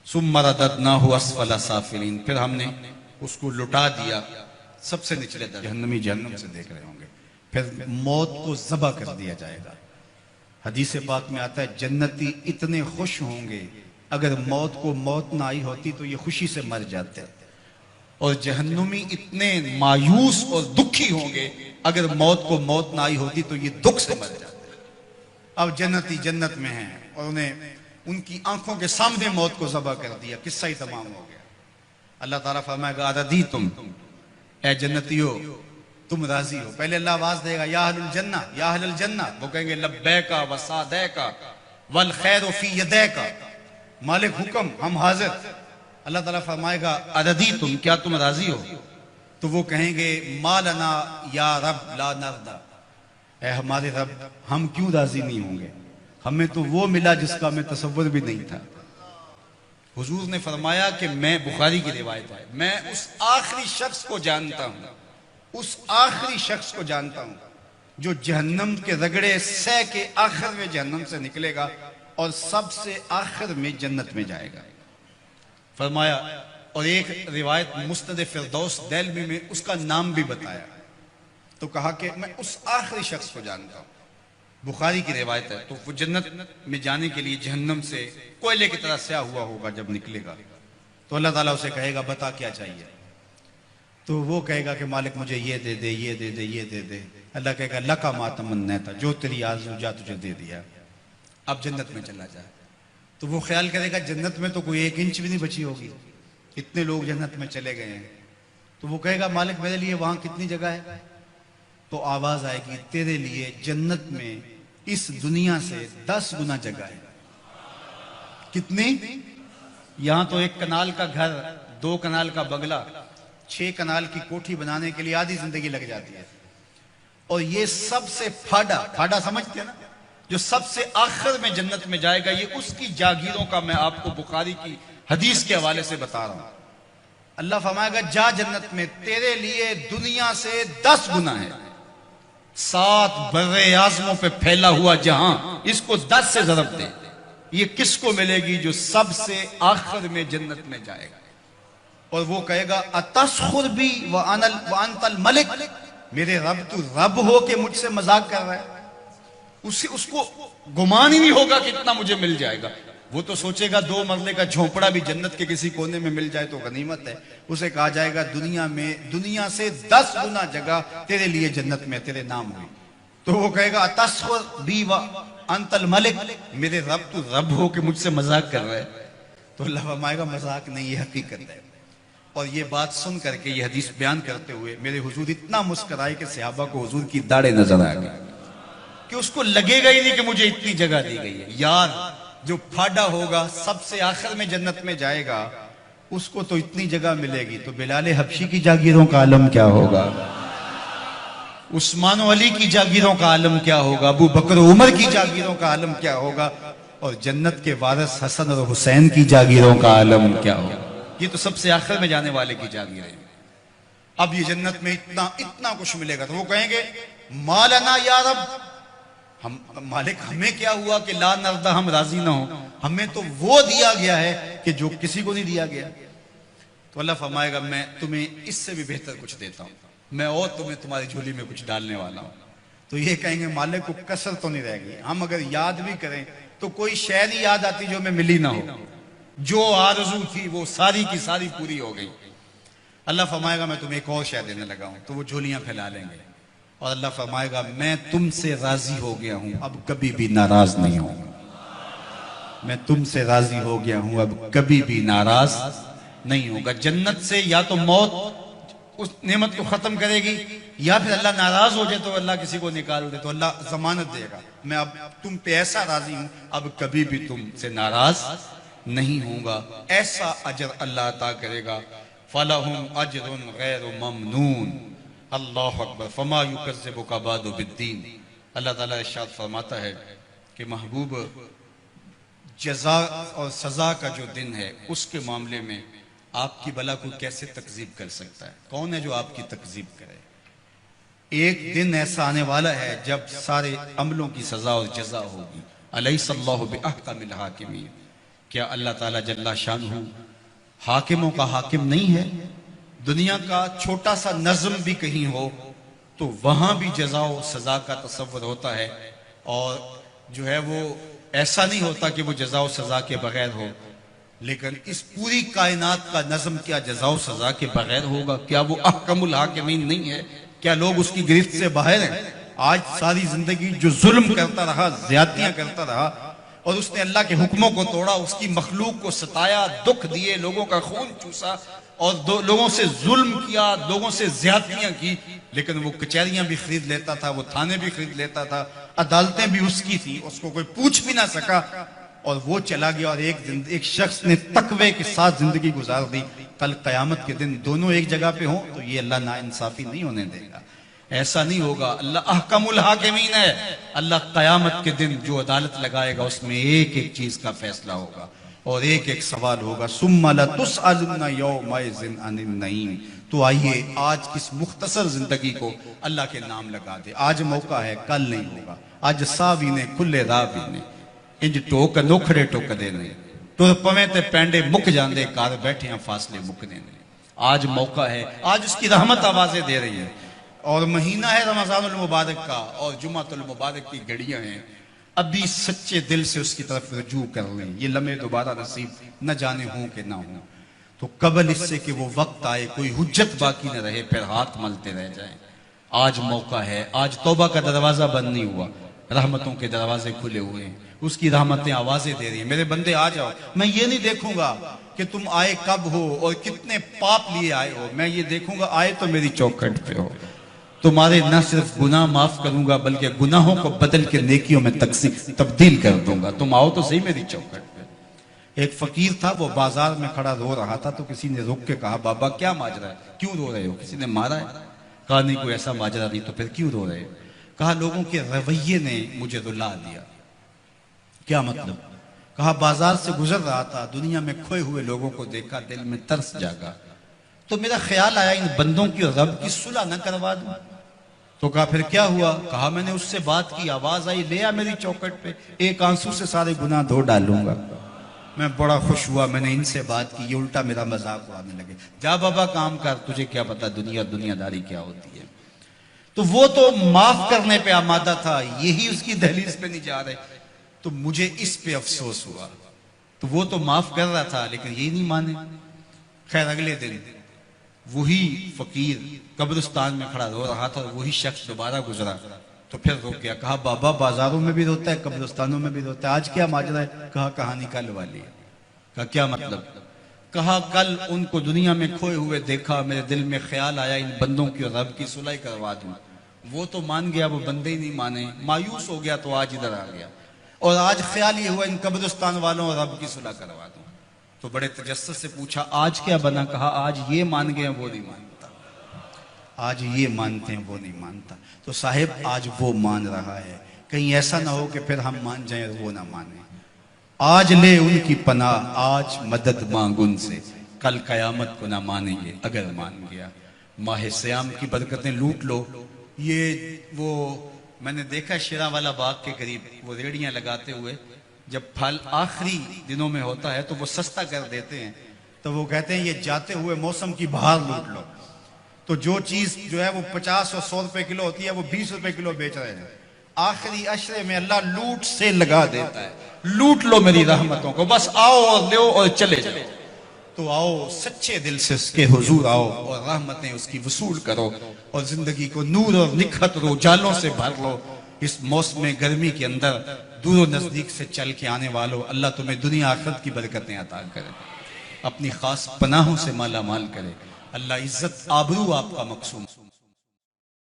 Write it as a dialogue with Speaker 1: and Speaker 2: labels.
Speaker 1: ثم رددناہ اسفل سافلین، پھر ہم نے اس کو لٹا دیا سب سے نچلے درجے، جہنمی جہنم سے دیکھ رہے ہوں گے، پھر موت کو ذبح کر دیا جائے گا۔ حدیث پاک میں آتا ہے جنتی اتنے خوش ہوں گے، اگر موت کو موت نہ آئی ہوتی تو یہ خوشی سے مر جاتے، اور جہنمی اتنے مایوس اور دکھی ہوں گے اگر موت کو موت نہ آئی ہوتی تو یہ دکھ سے مر جاتے۔ اب جنتی جنت میں ہیں اور انہیں ان کی آنکھوں کے سامنے موت کو ذبح کر دیا، قصہ ہی تمام ہو گیا۔ اللہ تعالیٰ فرمائے گا اردیتم، اے جنتیو تم راضی ہو؟ پہلے اللہ آواز دے گا یا اہل الجنہ، یا اہل الجنہ، وہ کہیں گے لبیکا وسعدیکا والخیر فی یدیکا، مالک حکم ہم حاضر۔ اللہ تعالیٰ فرمائے گا اردیتم، کیا تم راضی ہو؟ تو وہ کہیں گے ما لنا یا رب لا نرضی، اے ہمارے رب ہم کیوں راضی نہیں ہوں گے، ہمیں تو وہ ملا جس کا ہمیں تصور بھی نہیں تھا۔ حضور نے فرمایا کہ میں، بخاری کی روایت ہے، میں اس آخری شخص کو جانتا ہوں، اس آخری شخص کو جانتا ہوں جو جہنم کے رگڑے سہ کے آخر میں جہنم سے نکلے گا اور سب سے آخر میں جنت میں جائے گا۔ فرمایا، اور ایک روایت مسند فردوس دہلوی میں اس کا نام بھی بتایا، تو کہا کہ میں اس آخری شخص کو جانتا ہوں، بخاری کی روایت ہے۔ تو وہ جنت میں جانے کے لیے جہنم سے کوئلے کی طرح سیاہ ہوا ہوگا، جب نکلے گا تو اللہ تعالیٰ اسے کہے گا بتا کیا چاہیے، تو وہ کہے گا کہ مالک مجھے یہ دے دے، یہ دے دے، یہ دے دے۔ اللہ کہے گا لکا ما تمنیت، جو تیری آرزو جا تجھے دے دیا، اب جنت میں چلا جا۔ تو وہ خیال کرے گا جنت میں تو کوئی 1 انچ بھی نہیں بچی ہوگی، اتنے لوگ جنت میں چلے گئے ہیں۔ تو وہ کہے گا مالک میرے لیے وہاں کتنی جگہ ہے؟ تو آواز آئے گی تیرے لیے جنت میں اس دنیا سے 10 گنا جگہ ہے۔ کتنی؟ یہاں تو 1 کنال کا گھر، 2 کنال کا بنگلہ، 6 کنال کی کوٹھی بنانے کے لیے آدھی زندگی لگ جاتی ہے، اور یہ سب سے پھاڑا سمجھتے ہیں نا، جو سب سے آخر میں جنت میں جائے گا، یہ اس کی جاگیروں کا میں آپ کو بخاری کی حدیث کے حوالے سے بتا رہا ہوں۔ اللہ فرمائے گا جا جنت میں، تیرے لیے دنیا سے 10 گنا ہے، 7 بر اعظموں پہ پھیلا ہوا جہاں، اس کو 10 سے ضرب دے۔ یہ کس کو ملے گی؟ جو سب سے آخر میں جنت میں جائے گا، اور وہ کہے گا اتسخر بی وانت الملک، میرے رب تو رب ہو کہ مجھ سے مذاق کر رہا ہے؟ اس کو گمان ہی نہیں ہوگا کہ اتنا مجھے مل جائے گا۔ وہ تو سوچے گا 2 مرلے کا جھونپڑا بھی جنت کے کسی کونے میں مل جائے تو غنیمت ہے۔ اسے کہا جائے گا دنیا سے 10 گنا جگہ تیرے لیے جنت میں تیرے نام ہوئی۔ تو وہ کہے گا اتسخر بی وانت الملک، میرے رب تو رب ہو کہ مجھ سے مذاق کر رہا ہے؟ تو اللہ فرمائے گا مذاق نہیں، یہ حقیقت ہے۔ اور یہ بات سن کر کے، یہ حدیث بیان کرتے ہوئے میرے حضور اتنا مسکرائے کہ صحابہ کو حضور کی داڑھیں نظر آ گئی، کہ اس کو لگے گا ہی نہیں کہ مجھے اتنی جگہ دی گئی ہے۔ یار جو پھاڑا ہوگا، سب سے آخر میں جنت میں جائے گا، اس کو تو اتنی جگہ ملے گی، تو بلال حبشی کی جاگیروں کا عالم کیا ہوگا، عثمان و علی کی جاگیروں کا عالم کیا ہوگا، ابو بکر و عمر کی جاگیروں کا عالم کیا ہوگا، اور جنت کے وارث حسن اور حسین کی جاگیروں کا عالم کیا ہوگا۔ یہ تو سب سے آخر میں جانے والے کی جاگیر ہے۔ اب یہ جنت میں اتنا کچھ ملے گا، تو وہ کہیں گے ما لنا یا رب، مالک ہمیں کیا ہوا کہ لا نرضی، ہم راضی نہ ہوں، ہمیں تو وہ دیا گیا ہے کہ جو کسی کو نہیں دیا گیا۔ تو اللہ فرمائے گا میں تمہیں اس سے بھی بہتر کچھ دیتا ہوں، میں اور تمہیں تمہاری جھولی میں کچھ ڈالنے والا ہوں۔ تو یہ کہیں گے مالک کو کسر تو نہیں رہے گی، ہم اگر یاد بھی کریں تو کوئی شے نہیں یاد آتی جو ہمیں ملی نہ ہو، جو آرزو تھی وہ ساری کی ساری پوری ہو گئی۔ اللہ فرمائے گا میں تمہیں ایک اور شے دینے لگا ہوں، تو وہ جھولیاں پھیلا لیں گے، اور اللہ فرمائے گا میں تم سے راضی ہو گیا ہوں، اب کبھی بھی ناراض نہیں ہوں، میں تم سے راضی ہو گیا ہوں، اب کبھی بھی ناراض نہیں ہوگا۔ جنت سے یا تو موت اس نعمت کو ختم کرے گی، یا پھر اللہ ناراض ہو جائے تو اللہ کسی کو نکال دے تو اللہ ضمانت دے گا میں اب تم پہ ایسا راضی ہوں، اب کبھی بھی تم سے ناراض نہیں ہوں گا۔ ایسا اجر اللہ عطا کرے گا، فَلَهُمْ أَجْرٌ غَيْرُ مَمْنُونَ۔ اللہ اکبر، فما یکذبک بعد بالدین۔ اللہ تعالیٰ ارشاد فرماتا ہے کہ محبوب جزا اور سزا کا جو دن ہے اس کے معاملے میں آپ کی بلا کو کیسے تکذیب کر سکتا ہے؟ کون ہے جو آپ کی تکذیب کرے؟ ایک دن ایسا آنے والا ہے جب سارے عملوں کی سزا اور جزا ہوگی۔ الیس اللہ بأحکم الحاکمین۔ کیا اللہ تعالیٰ جل شانہ حاکموں کا حاکم نہیں ہے؟ دنیا کا چھوٹا سا نظم بھی کہیں ہو تو وہاں بھی جزا و سزا کا تصور ہوتا ہے، اور جو ہے وہ ایسا نہیں ہوتا کہ وہ جزا و سزا کے بغیر ہو. لیکن اس پوری کائنات کا نظم کیا جزا و سزا کے بغیر ہوگا؟ کیا وہ احکم الحاکمین نہیں ہے؟ کیا لوگ اس کی گرفت سے باہر ہیں؟ آج ساری زندگی جو ظلم کرتا رہا، زیادتیاں کرتا رہا، اور اس نے اللہ کے حکموں کو توڑا، اس کی مخلوق کو ستایا، دکھ دیے، لوگوں کا خون چوسا، اور لوگوں سے ظلم کیا، لوگوں سے زیادتیاں کی، لیکن وہ کچہریاں بھی خرید لیتا تھا، وہ تھانے بھی خرید لیتا تھا، عدالتیں بھی اس کی تھی، اس کو کوئی پوچھ بھی نہ سکا، اور وہ چلا گیا. اور ایک شخص نے تقوی کے ساتھ زندگی گزار دی. کل قیامت کے دن دونوں ایک جگہ پہ ہوں تو یہ اللہ ناانصافی نہیں ہونے دے گا. ایسا نہیں ہوگا. اللہ احکم الحاکمین ہے. اللہ قیامت کے دن جو عدالت لگائے گا اس میں ایک ایک چیز کا فیصلہ ہوگا اور ایک ایک سوال ہوگا. ثم لتسألن یومئذ عن النعیم. تو آئیے آج کس مختصر زندگی کو اللہ کے نام لگا دے. آج موقع ہے، کل نہیں ہوگا. آج ساوی نے کھلے راوی نے انج ٹوک نوکھڑے ٹوک دے نے تو پویں تے پینڈے مک جاندے کار بیٹھے ہیں فاصلے مکنے نے. آج موقع ہے، آج اس کی رحمت آوازیں دے رہی ہے، اور مہینہ ہے رمضان المبارک کا، اور جمعۃ المبارک کی گھڑیاں ہیں. ابھی سچے دل سے اس کی طرف رجوع کر لیں. یہ لمحے دوبارہ نصیب نہ جانے ہوں کہ نہ ہوں. تو قبل اس سے کہ وہ وقت آئے کوئی حجت باقی نہ رہے پھر ہاتھ ملتے رہ جائیں. آج موقع ہے. آج توبہ کا دروازہ بند نہیں ہوا، رحمتوں کے دروازے کھلے ہوئے ہیں. اس کی رحمتیں آوازیں دے رہی ہیں. میرے بندے آ جاؤ. میں یہ نہیں دیکھوں گا کہ تم آئے کب ہو اور کتنے پاپ لیے آئے ہو. میں یہ دیکھوں گا آئے تو میری چوکھٹ پہ ہو. تمہارے نہ صرف گناہ معاف کروں گا بلکہ گناہوں کو بدل کے نیکیوں میں تبدیل کر دوں گا. تم آؤ تو صحیح میری چوکھٹ پہ. ایک فقیر تھا، وہ بازار میں کھڑا رو رہا تھا. تو کسی نے رک کے کہا بابا کیا ماجرا ہے، کیوں رو رہے ہو؟ کسی نے مارا ہے؟ کہا نہیں کوئی ایسا ماجرا نہیں. تو پھر کیوں رو رہے ہو؟ کہا لوگوں کے رویے نے مجھے رلا دیا. کیا مطلب؟ کہا بازار سے گزر رہا تھا، دنیا میں کھوئے ہوئے لوگوں کو دیکھا، دل میں ترس جاگا، تو میرا خیال آیا ان بندوں کی رب کی صلح نہ کروا دوں. تو کہا پھر کیا ہوا؟ کہا میں نے اس سے بات کی، آواز آئی لے آ میری چوکھٹ پہ، ایک آنسو سے سارے گناہ دھو ڈالوں گا. میں بڑا خوش ہوا، میں نے ان سے بات کی. یہ الٹا میرا مذاق اڑانے لگے. جا بابا کام کر، تجھے کیا پتا دنیا داری کیا ہوتی ہے. تو وہ تو معاف کرنے پہ آمادہ تھا، یہی اس کی دہلیز پہ نہیں جا رہے. تو مجھے اس پہ افسوس ہوا. تو وہ تو معاف کر رہا تھا لیکن یہ نہیں مانے. خیر اگلے دن وہی فقیر قبرستان میں کھڑا رو رہا تھا، اور وہی شخص دوبارہ گزرا. تو پھر رو گیا. کہا بابا بازاروں میں بھی روتا ہے، قبرستانوں میں بھی روتا ہے، آج کیا ماجرا ہے؟ کہا کہانی کل والی ہے. کہا کیا مطلب؟ کہا کل ان کو دنیا میں کھوئے ہوئے دیکھا، میرے دل میں خیال آیا ان بندوں کی رب کی صلح کروا دوں. وہ تو مان گیا، وہ بندے ہی نہیں مانے، مایوس ہو گیا، تو آج ادھر آ گیا. اور آج خیال یہ ہوا ان قبرستان والوں اور رب کی صلح کروا دوں. تو بڑے تجسس سے پوچھا آج کیا بنا؟ کہا آج یہ مان گئے وہ نہیں مانتا، آج یہ مانتے ہیں وہ نہیں مانتا. تو صاحب آج وہ مان رہا ہے، کہیں ایسا نہ ہو کہ پھر ہم مان جائیں اور وہ نہ مانے. آج لے ان کی پناہ، آج مدد مانگ ان سے، کل قیامت کو نہ مانیں گے اگر مان گیا. ماہ سیام کی برکتیں لوٹ لو. یہ وہ میں نے دیکھا شیرا والا باغ کے قریب وہ ریڑیاں لگاتے ہوئے، جب پھل آخری دنوں میں ہوتا ہے تو وہ سستا کر دیتے ہیں. تو وہ کہتے ہیں یہ جاتے ہوئے موسم کی بہار لوٹ لو. تو جو چیز جو ہے وہ 50 اور 100 روپے کلو ہوتی ہے وہ 20 روپے کلو بیچ رہے ہیں. آخری عشرے میں اللہ لوٹ سے لگا دیتا ہے. لوٹ لو میری رحمتوں کو، بس آؤ اور لو اور چلے جاؤ. تو آؤ سچے دل سے اس کے حضور آؤ اور رحمتیں اس کی وصول کرو، اور زندگی کو نور اور نکھت رو جالوں سے بھر لو. اس موسم گرمی کے اندر دور و نزدیک سے چل کے آنے والوں، اللہ تمہیں دنیا آخرت کی برکتیں عطا کرے، اپنی خاص پناہوں سے مالا مال کرے. اللہ عزت آبرو آپ کا مقصود